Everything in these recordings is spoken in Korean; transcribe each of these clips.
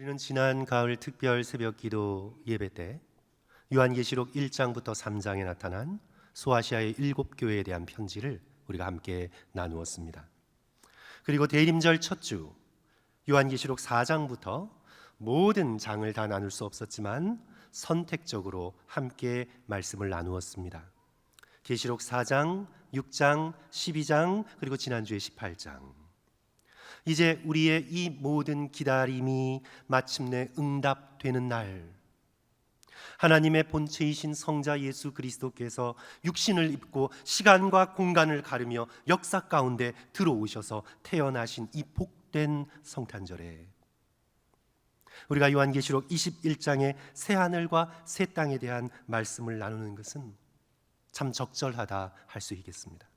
우리는 지난 가을 특별 새벽 기도 예배 때 요한계시록 1장부터 3장에 나타난 소아시아의 7교회에 대한 편지를 우리가 함께 나누었습니다. 그리고 대림절 첫 주 요한계시록 4장부터 모든 장을 다 나눌 수 없었지만 선택적으로 함께 말씀을 나누었습니다. 계시록 4장, 6장, 12장 그리고 지난주에 18장. 이제 우리의 이 모든 기다림이 마침내 응답되는 날, 하나님의 본체이신 성자 예수 그리스도께서 육신을 입고 시간과 공간을 가르며 역사 가운데 들어오셔서 태어나신 이 복된 성탄절에 우리가 요한계시록 21장의 새하늘과 새 땅에 대한 말씀을 나누는 것은 참 적절하다 할 수 있겠습니다.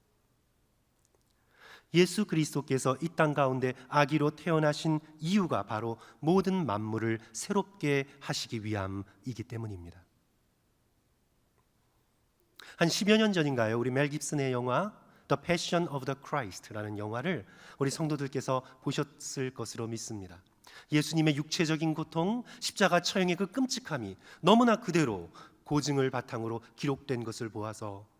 예수 그리스도께서 이 땅 가운데 아기로 태어나신 이유가 바로 모든 만물을 새롭게 하시기 위함이기 때문입니다. 한 10여 년 전인가요? 우리 멜 깁슨의 영화 The Passion of the Christ라는 영화를 우리 성도들께서 보셨을 것으로 믿습니다. 예수님의 육체적인 고통, 십자가 처형의 그 끔찍함이 너무나 그대로 고증을 바탕으로 기록된 것을 보아서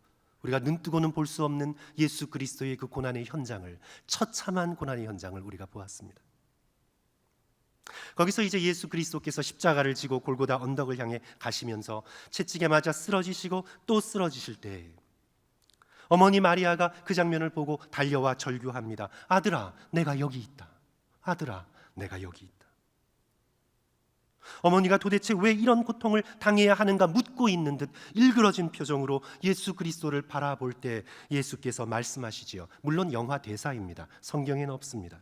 우리가 눈뜨고는 볼 수 없는 예수 그리스도의 그 고난의 현장을, 처참한 고난의 현장을 우리가 보았습니다. 거기서 이제 예수 그리스도께서 십자가를 지고 골고다 언덕을 향해 가시면서 채찍에 맞아 쓰러지시고 또 쓰러지실 때 어머니 마리아가 그 장면을 보고 달려와 절규합니다. 아들아, 내가 여기 있다. 아들아, 내가 여기 있다. 어머니가 도대체 왜 이런 고통을 당해야 하는가 묻고 있는 듯 일그러진 표정으로 예수 그리스도를 바라볼 때 예수께서 말씀하시지요. 물론 영화 대사입니다. 성경에는 없습니다.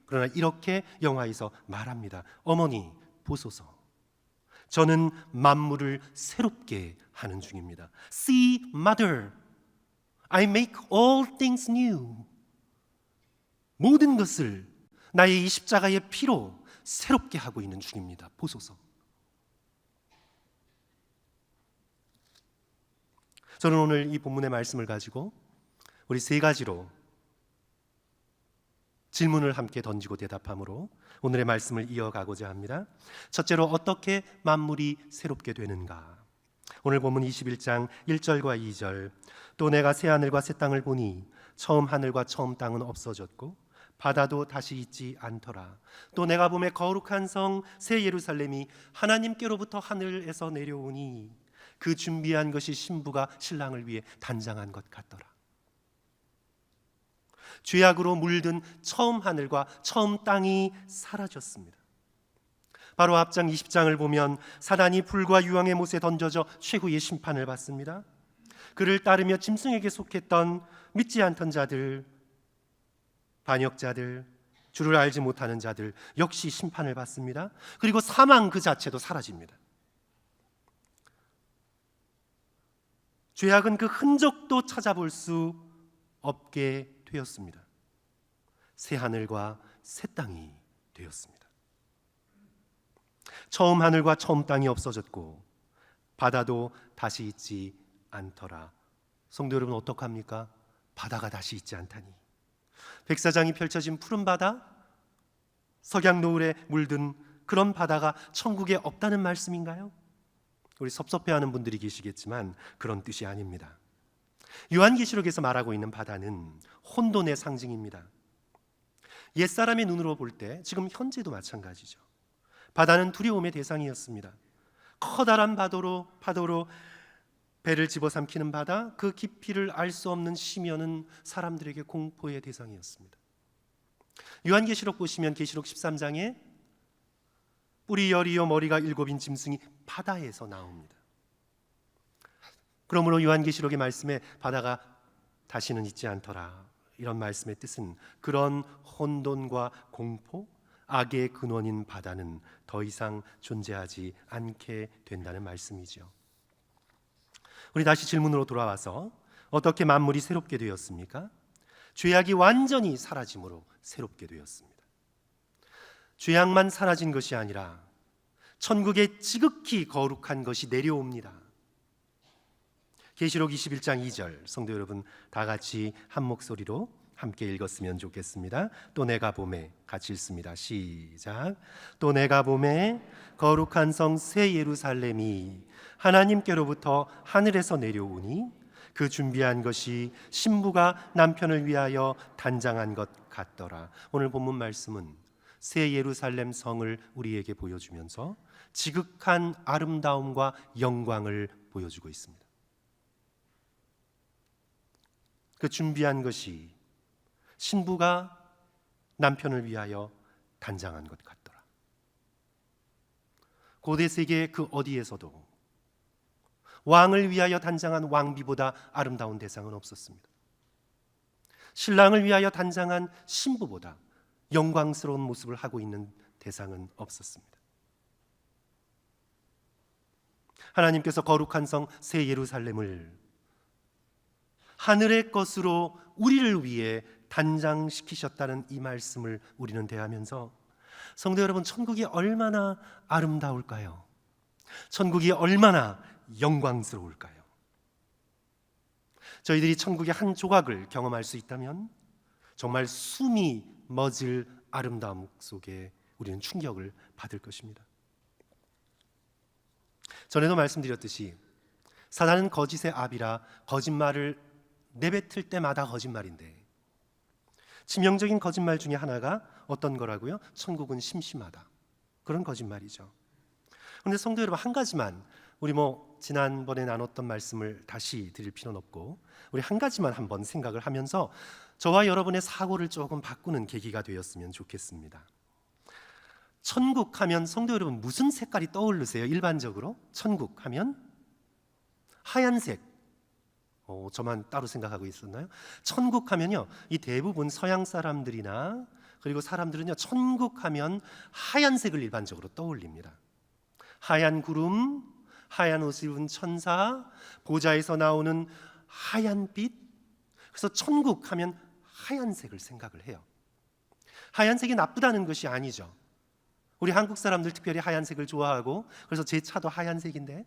그러나 이렇게 영화에서 말합니다. 어머니 보소서, 저는 만물을 새롭게 하는 중입니다. See, mother, I make all things new. 모든 것을 나의 이 십자가의 피로 새롭게 하고 있는 중입니다. 보소서. 저는 오늘 이 본문의 말씀을 가지고 우리 세 가지로 질문을 함께 던지고 대답함으로 오늘의 말씀을 이어가고자 합니다. 첫째로, 어떻게 만물이 새롭게 되는가? 오늘 본문 21장 1절과 2절. 또 내가 새 하늘과 새 땅을 보니 처음 하늘과 처음 땅은 없어졌고 바다도 다시 있지 않더라. 또 내가 보매 거룩한 성 새 예루살렘이 하나님께로부터 하늘에서 내려오니 그 준비한 것이 신부가 신랑을 위해 단장한 것 같더라. 죄악으로 물든 처음 하늘과 처음 땅이 사라졌습니다. 바로 앞장 20장을 보면 사단이 불과 유황의 못에 던져져 최후의 심판을 받습니다. 그를 따르며 짐승에게 속했던 믿지 않던 자들, 반역자들, 주를 알지 못하는 자들 역시 심판을 받습니다. 그리고 사망 그 자체도 사라집니다. 죄악은 그 흔적도 찾아볼 수 없게 되었습니다. 새 하늘과 새 땅이 되었습니다. 처음 하늘과 처음 땅이 없어졌고 바다도 다시 있지 않더라. 성도 여러분, 어떡합니까? 바다가 다시 있지 않다니. 백사장이 펼쳐진 푸른 바다, 석양 노을에 물든 그런 바다가 천국에 없다는 말씀인가요? 우리 섭섭해하는 분들이 계시겠지만 그런 뜻이 아닙니다. 요한계시록에서 말하고 있는 바다는 혼돈의 상징입니다. 옛사람의 눈으로 볼 때 지금 현재도 마찬가지죠. 바다는 두려움의 대상이었습니다. 커다란 파도로 배를 집어삼키는 바다, 그 깊이를 알 수 없는 심연은 사람들에게 공포의 대상이었습니다. 요한계시록 보시면 계시록 13장에 뿔이 10이요 머리가 7인 짐승이 바다에서 나옵니다. 그러므로 요한계시록의 말씀에 바다가 다시는 있지 않더라, 이런 말씀의 뜻은 그런 혼돈과 공포, 악의 근원인 바다는 더 이상 존재하지 않게 된다는 말씀이죠. 우리 다시 질문으로 돌아와서 어떻게 만물이 새롭게 되었습니까? 죄악이 완전히 사라짐으로 새롭게 되었습니다. 죄악만 사라진 것이 아니라 천국에 지극히 거룩한 것이 내려옵니다. 계시록 21장 2절, 성도 여러분 다 같이 한 목소리로 함께 읽었으면 좋겠습니다. 또 내가 봄에 같이 읽습니다. 시작. 또 내가 봄에 거룩한 성 새 예루살렘이 하나님께로부터 하늘에서 내려오니 그 준비한 것이 신부가 남편을 위하여 단장한 것 같더라. 오늘 본문 말씀은 새 예루살렘 성을 우리에게 보여주면서 지극한 아름다움과 영광을 보여주고 있습니다. 그 준비한 것이 신부가 남편을 위하여 단장한 것 같더라. 고대 세계 그 어디에서도 왕을 위하여 단장한 왕비보다 아름다운 대상은 없었습니다. 신랑을 위하여 단장한 신부보다 영광스러운 모습을 하고 있는 대상은 없었습니다. 하나님께서 거룩한 성 새 예루살렘을 하늘의 것으로 우리를 위해 단장시키셨다는 이 말씀을 우리는 대하면서 성도 여러분, 천국이 얼마나 아름다울까요? 천국이 얼마나 영광스러울까요? 저희들이 천국의 한 조각을 경험할 수 있다면 정말 숨이 멎을 아름다움 속에 우리는 충격을 받을 것입니다. 전에도 말씀드렸듯이 사단은 거짓의 압이라 거짓말을 내뱉을 때마다 거짓말인데, 치명적인 거짓말 중에 하나가 어떤 거라고요? 천국은 심심하다. 그런 거짓말이죠. 그런데 성도 여러분, 한 가지만, 우리 지난번에 나눴던 말씀을 다시 드릴 필요는 없고 우리 한 가지만 한번 생각을 하면서 저와 여러분의 사고를 조금 바꾸는 계기가 되었으면 좋겠습니다. 천국 하면 성도 여러분 무슨 색깔이 떠오르세요? 일반적으로 천국 하면 하얀색. 저만 따로 생각하고 있었나요? 천국 하면요, 이 대부분 서양 사람들이나 그리고 사람들은요, 천국 하면 하얀색을 일반적으로 떠올립니다. 하얀 구름, 하얀 옷을 입은 천사, 보좌에서 나오는 하얀 빛. 그래서 천국 하면 하얀색을 생각을 해요. 하얀색이 나쁘다는 것이 아니죠. 우리 한국 사람들 특별히 하얀색을 좋아하고, 그래서 제 차도 하얀색인데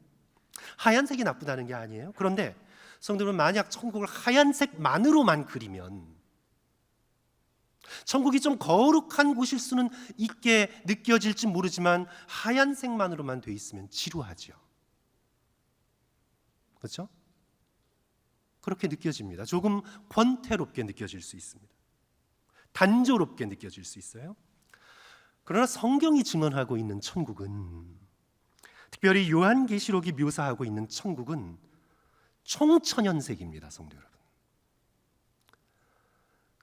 하얀색이 나쁘다는 게 아니에요. 그런데 성도는 만약 천국을 하얀색만으로만 그리면 천국이 좀 거룩한 곳일 수는 있게 느껴질지 모르지만 하얀색만으로만 돼 있으면 지루하죠. 그렇죠? 그렇게 느껴집니다. 조금 권태롭게 느껴질 수 있습니다. 단조롭게 느껴질 수 있어요. 그러나 성경이 증언하고 있는 천국은, 특별히 요한계시록이 묘사하고 있는 천국은 총천연색입니다. 성도 여러분,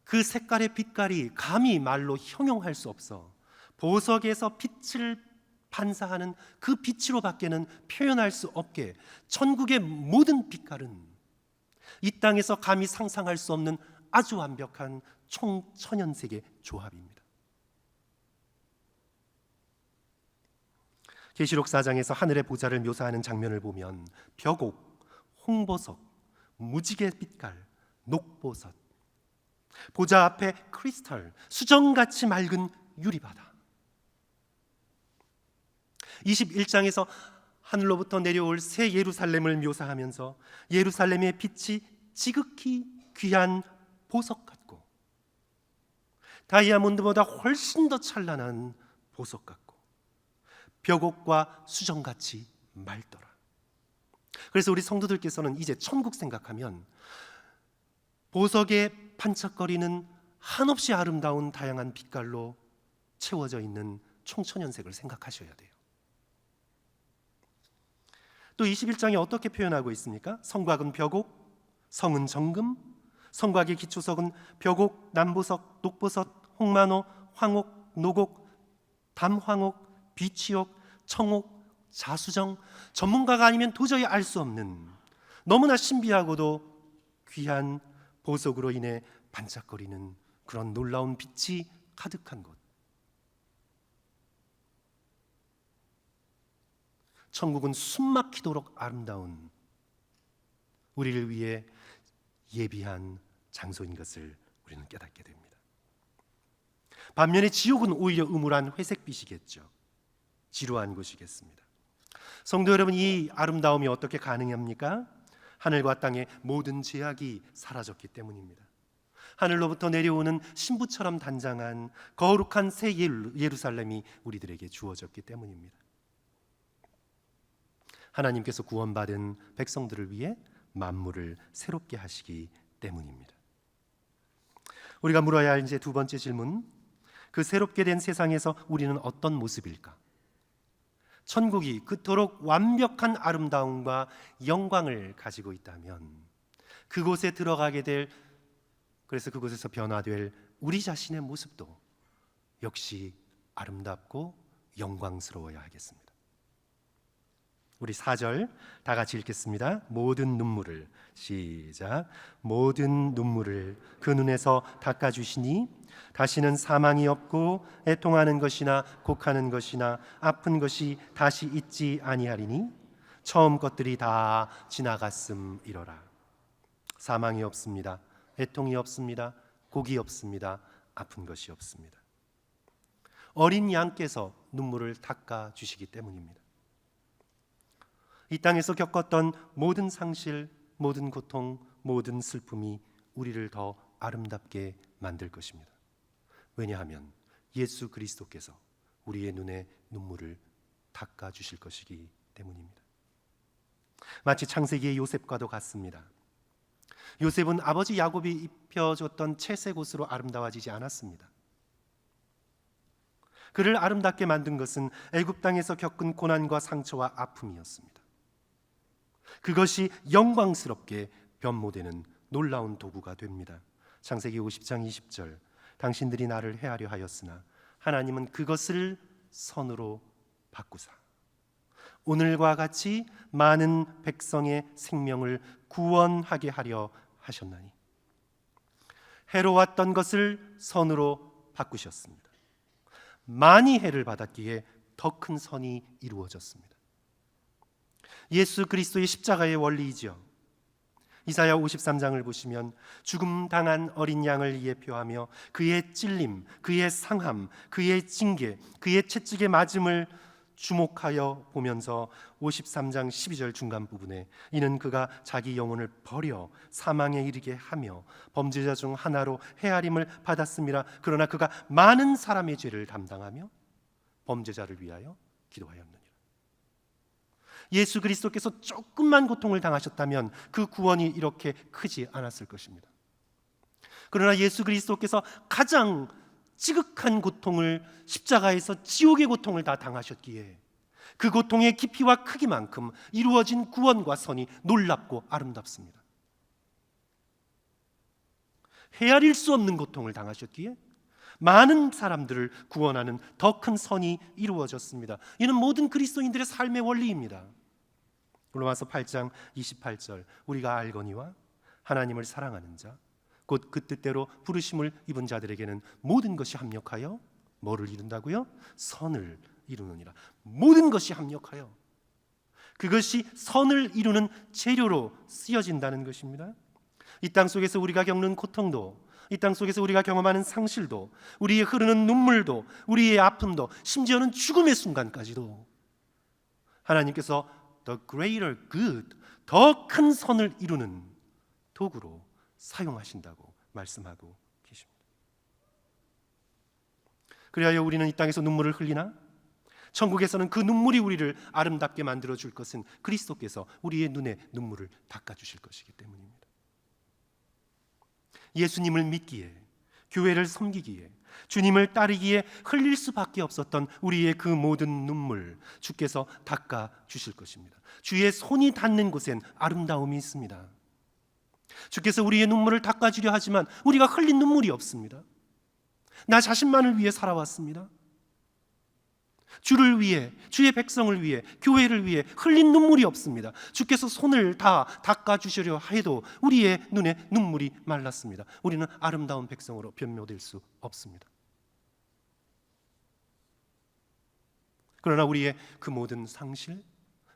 그 색깔의 빛깔이 감히 말로 형용할 수 없어 보석에서 빛을 반사하는 그 빛으로밖에는 표현할 수 없게 천국의 모든 빛깔은 이 땅에서 감히 상상할 수 없는 아주 완벽한 총천연색의 조합입니다. 계시록 4장에서 하늘의 보좌를 묘사하는 장면을 보면 벽옥, 홍보석, 무지개 빛깔, 녹보석, 보좌 앞에 크리스탈, 수정같이 맑은 유리바다. 21장에서 하늘로부터 내려올 새 예루살렘을 묘사하면서 예루살렘의 빛이 지극히 귀한 보석 같고 다이아몬드보다 훨씬 더 찬란한 보석 같고 벽옥과 수정같이 맑더라. 그래서 우리 성도들께서는 이제 천국 생각하면 보석에 반짝거리는 한없이 아름다운 다양한 빛깔로 채워져 있는 총천연색을 생각하셔야 돼요. 또 21장에 어떻게 표현하고 있습니까? 성곽은 벽옥, 성은 정금, 성곽의 기초석은 벽옥, 남보석, 녹보석, 홍만호, 황옥, 노곡, 담황옥, 비취옥, 청옥, 자수정. 전문가가 아니면 도저히 알 수 없는 너무나 신비하고도 귀한 보석으로 인해 반짝거리는 그런 놀라운 빛이 가득한 곳. 천국은 숨막히도록 아름다운 우리를 위해 예비한 장소인 것을 우리는 깨닫게 됩니다. 반면에 지옥은 오히려 음울한 회색빛이겠죠. 지루한 곳이겠습니다. 성도 여러분, 이 아름다움이 어떻게 가능합니까? 하늘과 땅의 모든 제약이 사라졌기 때문입니다. 하늘로부터 내려오는 신부처럼 단장한 거룩한 새 예루살렘이 우리들에게 주어졌기 때문입니다. 하나님께서 구원받은 백성들을 위해 만물을 새롭게 하시기 때문입니다. 우리가 물어야 할 이제 두 번째 질문, 그 새롭게 된 세상에서 우리는 어떤 모습일까? 천국이 그토록 완벽한 아름다움과 영광을 가지고 있다면 그곳에 들어가게 될, 그래서 그곳에서 변화될 우리 자신의 모습도 역시 아름답고 영광스러워야 하겠습니다. 우리 4절 다 같이 읽겠습니다. 모든 눈물을, 시작. 모든 눈물을 그 눈에서 닦아주시니 다시는 사망이 없고 애통하는 것이나 곡하는 것이나 아픈 것이 다시 있지 아니하리니 처음 것들이 다 지나갔음이로라. 사망이 없습니다. 애통이 없습니다. 곡이 없습니다. 아픈 것이 없습니다. 어린 양께서 눈물을 닦아주시기 때문입니다. 이 땅에서 겪었던 모든 상실, 모든 고통, 모든 슬픔이 우리를 더 아름답게 만들 것입니다. 왜냐하면 예수 그리스도께서 우리의 눈에 눈물을 닦아주실 것이기 때문입니다. 마치 창세기의 요셉과도 같습니다. 요셉은 아버지 야곱이 입혀줬던 채색 옷으로 아름다워지지 않았습니다. 그를 아름답게 만든 것은 애굽 땅에서 겪은 고난과 상처와 아픔이었습니다. 그것이 영광스럽게 변모되는 놀라운 도구가 됩니다. 창세기 50장 20절, 당신들이 나를 해하려 하였으나 하나님은 그것을 선으로 바꾸사 오늘과 같이 많은 백성의 생명을 구원하게 하려 하셨나니, 해로웠던 것을 선으로 바꾸셨습니다. 많이 해를 받았기에 더 큰 선이 이루어졌습니다. 예수 그리스도의 십자가의 원리이죠. 이사야 53장을 보시면 죽음 당한 어린 양을 예표하며 그의 찔림, 그의 상함, 그의 징계, 그의 채찍의 맞음을 주목하여 보면서 53장 12절 중간 부분에 이는 그가 자기 영혼을 버려 사망에 이르게 하며 범죄자 중 하나로 헤아림을 받았음이라. 그러나 그가 많은 사람의 죄를 담당하며 범죄자를 위하여 기도하였느니라. 예수 그리스도께서 조금만 고통을 당하셨다면 그 구원이 이렇게 크지 않았을 것입니다. 그러나 예수 그리스도께서 가장 지극한 고통을, 십자가에서 지옥의 고통을 다 당하셨기에 그 고통의 깊이와 크기만큼 이루어진 구원과 선이 놀랍고 아름답습니다. 헤아릴 수 없는 고통을 당하셨기에 많은 사람들을 구원하는 더 큰 선이 이루어졌습니다. 이는 모든 그리스도인들의 삶의 원리입니다. 로마서 8장 28절, 우리가 알거니와 하나님을 사랑하는 자 곧 그 뜻대로 부르심을 입은 자들에게는 모든 것이 합력하여 뭐를 이룬다고요? 선을 이루느니라. 모든 것이 합력하여, 그것이 선을 이루는 재료로 쓰여진다는 것입니다. 이 땅 속에서 우리가 겪는 고통도, 이 땅 속에서 우리가 경험하는 상실도, 우리의 흐르는 눈물도, 우리의 아픔도, 심지어는 죽음의 순간까지도 하나님께서 the greater good, 더 큰 선을 이루는 도구로 사용하신다고 말씀하고 계십니다. 그리하여 우리는 이 땅에서 눈물을 흘리나 천국에서는 그 눈물이 우리를 아름답게 만들어 줄 것은 그리스도께서 우리의 눈에 눈물을 닦아 주실 것이기 때문입니다. 예수님을 믿기에, 교회를 섬기기에, 주님을 따르기에 흘릴 수밖에 없었던 우리의 그 모든 눈물 주께서 닦아 주실 것입니다. 주의 손이 닿는 곳엔 아름다움이 있습니다. 주께서 우리의 눈물을 닦아주려 하지만 우리가 흘린 눈물이 없습니다. 나 자신만을 위해 살아왔습니다. 주를 위해, 주의 백성을 위해, 교회를 위해 흘린 눈물이 없습니다. 주께서 손을 다 닦아주시려 해도 우리의 눈에 눈물이 말랐습니다. 우리는 아름다운 백성으로 변모될 수 없습니다. 그러나 우리의 그 모든 상실,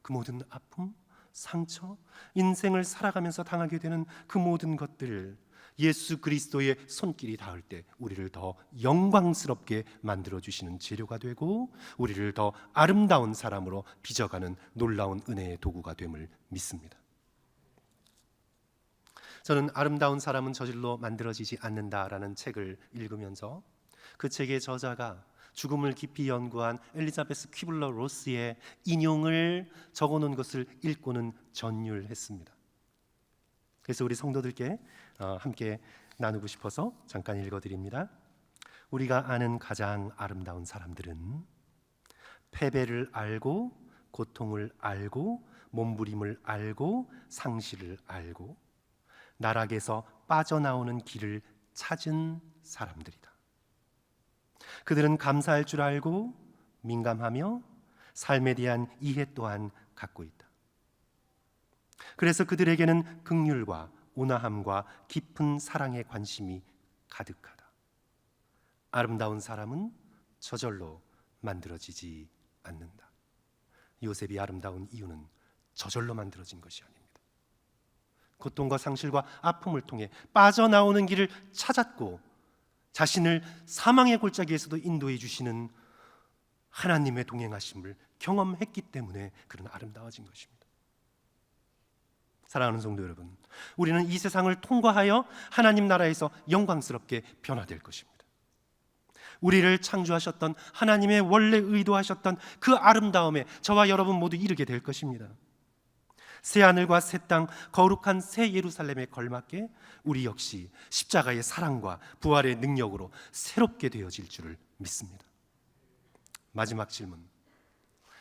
그 모든 아픔, 상처, 인생을 살아가면서 당하게 되는 그 모든 것들을 예수 그리스도의 손길이 닿을 때 우리를 더 영광스럽게 만들어주시는 재료가 되고 우리를 더 아름다운 사람으로 빚어가는 놀라운 은혜의 도구가 됨을 믿습니다. 저는 아름다운 사람은 저절로 만들어지지 않는다라는 책을 읽으면서 그 책의 저자가 죽음을 깊이 연구한 엘리자베스 퀴블러 로스의 인용을 적어놓은 것을 읽고는 전율했습니다. 그래서 우리 성도들께 함께 나누고 싶어서 잠깐 읽어드립니다. 우리가 아는 가장 아름다운 사람들은 패배를 알고, 고통을 알고, 몸부림을 알고, 상실을 알고, 나락에서 빠져나오는 길을 찾은 사람들이다. 그들은 감사할 줄 알고 민감하며 삶에 대한 이해 또한 갖고 있다. 그래서 그들에게는 긍휼과 온화함과 깊은 사랑의 관심이 가득하다. 아름다운 사람은 저절로 만들어지지 않는다. 요셉이 아름다운 이유는 저절로 만들어진 것이 아닙니다. 고통과 상실과 아픔을 통해 빠져나오는 길을 찾았고 자신을 사망의 골짜기에서도 인도해 주시는 하나님의 동행하심을 경험했기 때문에 그는 아름다워진 것입니다. 사랑하는 성도 여러분, 우리는 이 세상을 통과하여 하나님 나라에서 영광스럽게 변화될 것입니다. 우리를 창조하셨던 하나님의 원래 의도하셨던 그 아름다움에 저와 여러분 모두 이르게 될 것입니다. 새 하늘과 새 땅, 거룩한 새 예루살렘에 걸맞게 우리 역시 십자가의 사랑과 부활의 능력으로 새롭게 되어질 줄을 믿습니다. 마지막 질문.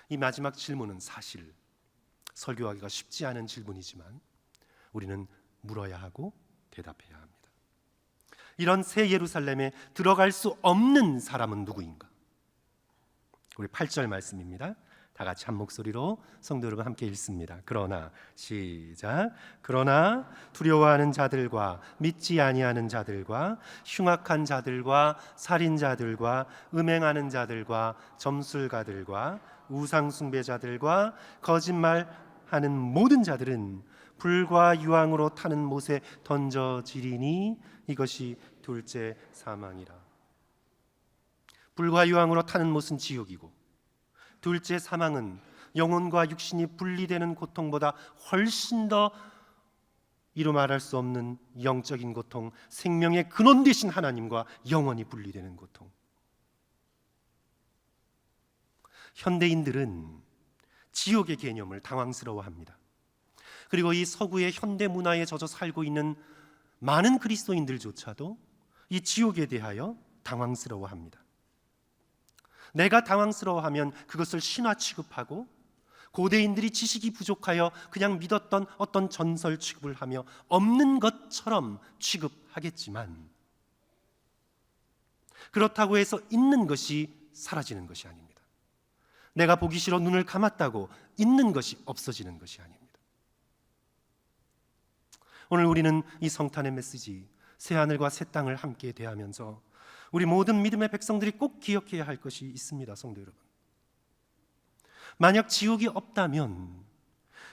이 마지막 질문은 사실 설교하기가 쉽지 않은 질문이지만 우리는 물어야 하고 대답해야 합니다. 이런 새 예루살렘에 들어갈 수 없는 사람은 누구인가? 우리 8절 말씀입니다. 다 같이 한 목소리로 성도 여러분 함께 읽습니다. 그러나 시작. 그러나 두려워하는 자들과 믿지 아니하는 자들과 흉악한 자들과 살인자들과 음행하는 자들과 점술가들과 우상 숭배자들과 거짓말하는 모든 자들은 불과 유황으로 타는 못에 던져지리니 이것이 둘째 사망이라. 불과 유황으로 타는 못은 지옥이고 둘째 사망은 영혼과 육신이 분리되는 고통보다 훨씬 더 이루 말할 수 없는 영적인 고통, 생명의 근원 되신 하나님과 영원히 분리되는 고통. 현대인들은 지옥의 개념을 당황스러워합니다. 그리고 이 서구의 현대 문화에 젖어 살고 있는 많은 그리스도인들조차도 이 지옥에 대하여 당황스러워합니다. 내가 당황스러워하면 그것을 신화 취급하고 고대인들이 지식이 부족하여 그냥 믿었던 어떤 전설 취급을 하며 없는 것처럼 취급하겠지만 그렇다고 해서 있는 것이 사라지는 것이 아닙니다. 내가 보기 싫어 눈을 감았다고 있는 것이 없어지는 것이 아닙니다. 오늘 우리는 이 성탄의 메시지 새하늘과 새 땅을 함께 대하면서 우리 모든 믿음의 백성들이 꼭 기억해야 할 것이 있습니다. 성도 여러분, 만약 지옥이 없다면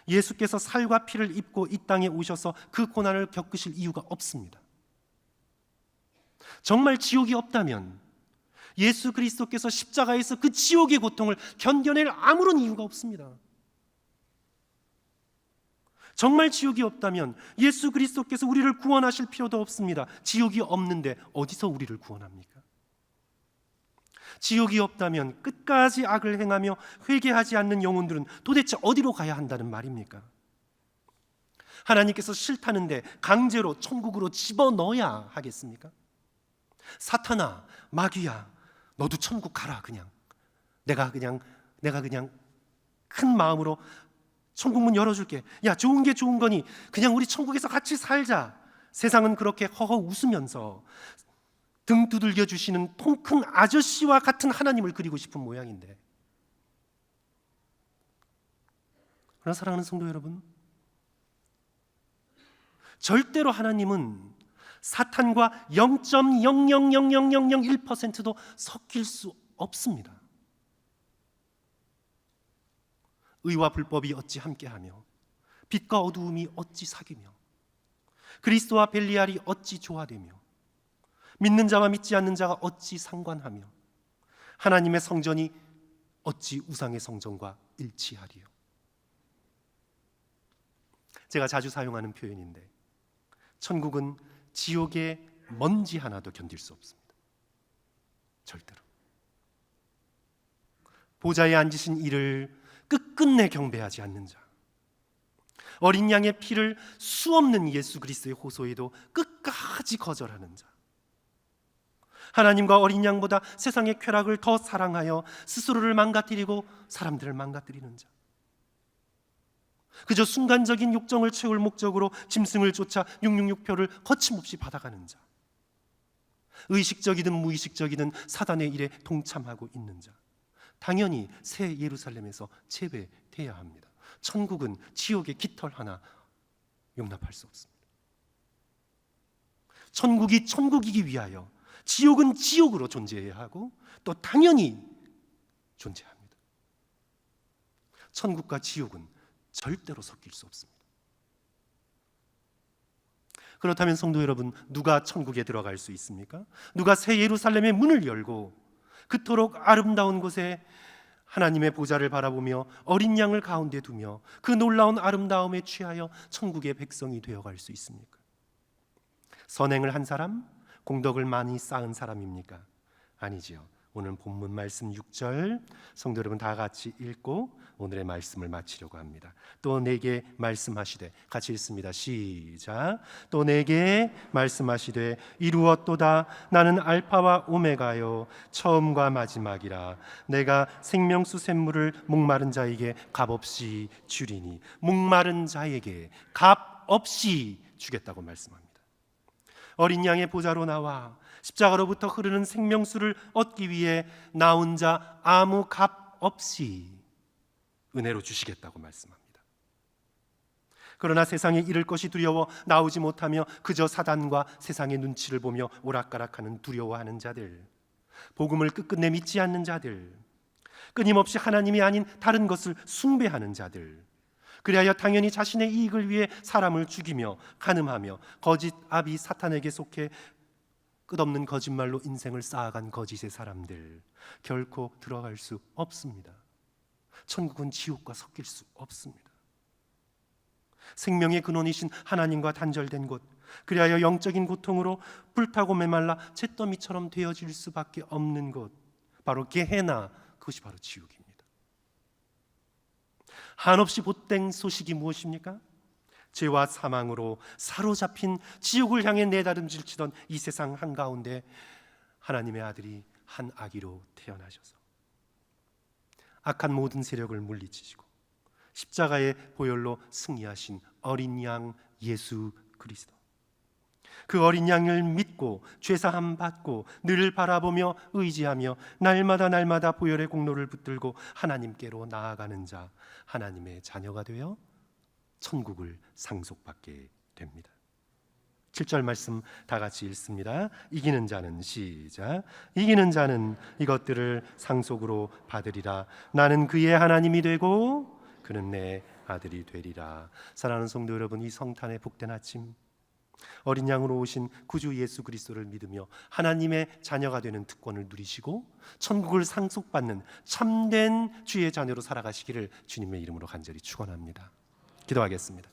예수께서 살과 피를 입고 이 땅에 오셔서 그 고난을 겪으실 이유가 없습니다. 정말 지옥이 없다면 예수 그리스도께서 십자가에서 그 지옥의 고통을 견뎌낼 아무런 이유가 없습니다. 정말 지옥이 없다면 예수 그리스도께서 우리를 구원하실 필요도 없습니다. 지옥이 없는데 어디서 우리를 구원합니까? 지옥이 없다면 끝까지 악을 행하며 회개하지 않는 영혼들은 도대체 어디로 가야 한다는 말입니까? 하나님께서 싫다는데 강제로 천국으로 집어넣어야 하겠습니까? 사탄아, 마귀야, 너도 천국 가라. 그냥 내가 그냥 큰 마음으로 천국 문 열어줄게. 야, 좋은 게 좋은 거니 그냥 우리 천국에서 같이 살자. 세상은 그렇게 허허 웃으면서 등 두들겨 주시는 통 큰 아저씨와 같은 하나님을 그리고 싶은 모양인데, 그러나 사랑하는 성도 여러분, 절대로 하나님은 사탄과 0.0000001%도 섞일 수 없습니다. 의와 불법이 어찌 함께하며 빛과 어두움이 어찌 사귀며 그리스도와 벨리알이 어찌 조화되며 믿는 자와 믿지 않는 자가 어찌 상관하며 하나님의 성전이 어찌 우상의 성전과 일치하리요. 제가 자주 사용하는 표현인데 천국은 지옥의 먼지 하나도 견딜 수 없습니다. 절대로. 보좌에 앉으신 이를 끝끝내 경배하지 않는 자, 어린 양의 피를 수없는 예수 그리스도의 호소에도 끝까지 거절하는 자, 하나님과 어린 양보다 세상의 쾌락을 더 사랑하여 스스로를 망가뜨리고 사람들을 망가뜨리는 자, 그저 순간적인 욕정을 채울 목적으로 짐승을 쫓아 666표를 거침없이 받아가는 자, 의식적이든 무의식적이든 사단의 일에 동참하고 있는 자, 당연히 새 예루살렘에서 제외돼야 합니다. 천국은 지옥의 깃털 하나 용납할 수 없습니다. 천국이 천국이기 위하여 지옥은 지옥으로 존재해야 하고 또 당연히 존재합니다. 천국과 지옥은 절대로 섞일 수 없습니다. 그렇다면 성도 여러분, 누가 천국에 들어갈 수 있습니까? 누가 새 예루살렘의 문을 열고 그토록 아름다운 곳에 하나님의 보좌를 바라보며 어린 양을 가운데 두며 그 놀라운 아름다움에 취하여 천국의 백성이 되어갈 수 있습니까? 선행을 한 사람, 공덕을 많이 쌓은 사람입니까? 아니지요. 오늘 본문 말씀 6절 성도 여러분 다 같이 읽고 오늘의 말씀을 마치려고 합니다. 또 내게 말씀하시되, 같이 읽습니다. 시작. 또 내게 말씀하시되 이루었도다. 나는 알파와 오메가요 처음과 마지막이라. 내가 생명수 샘물을 목마른 자에게 값없이 주리니. 목마른 자에게 값없이 주겠다고 말씀합니다. 어린 양의 보좌로 나와 십자가로부터 흐르는 생명수를 얻기 위해 나 혼자 아무 값 없이 은혜로 주시겠다고 말씀합니다. 그러나 세상에 잃을 것이 두려워 나오지 못하며 그저 사단과 세상의 눈치를 보며 오락가락하는 두려워하는 자들, 복음을 끝끝내 믿지 않는 자들, 끊임없이 하나님이 아닌 다른 것을 숭배하는 자들, 그리하여 당연히 자신의 이익을 위해 사람을 죽이며 간음하며 거짓 아비 사탄에게 속해 끝없는 거짓말로 인생을 쌓아간 거짓의 사람들, 결코 들어갈 수 없습니다. 천국은 지옥과 섞일 수 없습니다. 생명의 근원이신 하나님과 단절된 곳, 그리하여 영적인 고통으로 불타고 메말라 잿더미처럼 되어질 수밖에 없는 곳, 바로 게헤나, 그것이 바로 지옥입니다. 한없이 못된 소식이 무엇입니까? 죄와 사망으로 사로잡힌 지옥을 향해 내다름질치던 이 세상 한가운데 하나님의 아들이 한 아기로 태어나셔서 악한 모든 세력을 물리치시고 십자가의 보혈로 승리하신 어린 양 예수 그리스도, 그 어린 양을 믿고 죄사함 받고 늘 바라보며 의지하며 날마다 보혈의 공로를 붙들고 하나님께로 나아가는 자, 하나님의 자녀가 되어 천국을 상속받게 됩니다. 7절 말씀 다 같이 읽습니다. 이기는 자는, 시작. 이기는 자는 이것들을 상속으로 받으리라. 나는 그의 하나님이 되고 그는 내 아들이 되리라. 사랑하는 성도 여러분, 이 성탄의 복된 아침, 어린 양으로 오신 구주 예수 그리스도를 믿으며 하나님의 자녀가 되는 특권을 누리시고 천국을 상속받는 참된 주의 자녀로 살아가시기를 주님의 이름으로 간절히 축원합니다. 기도하겠습니다.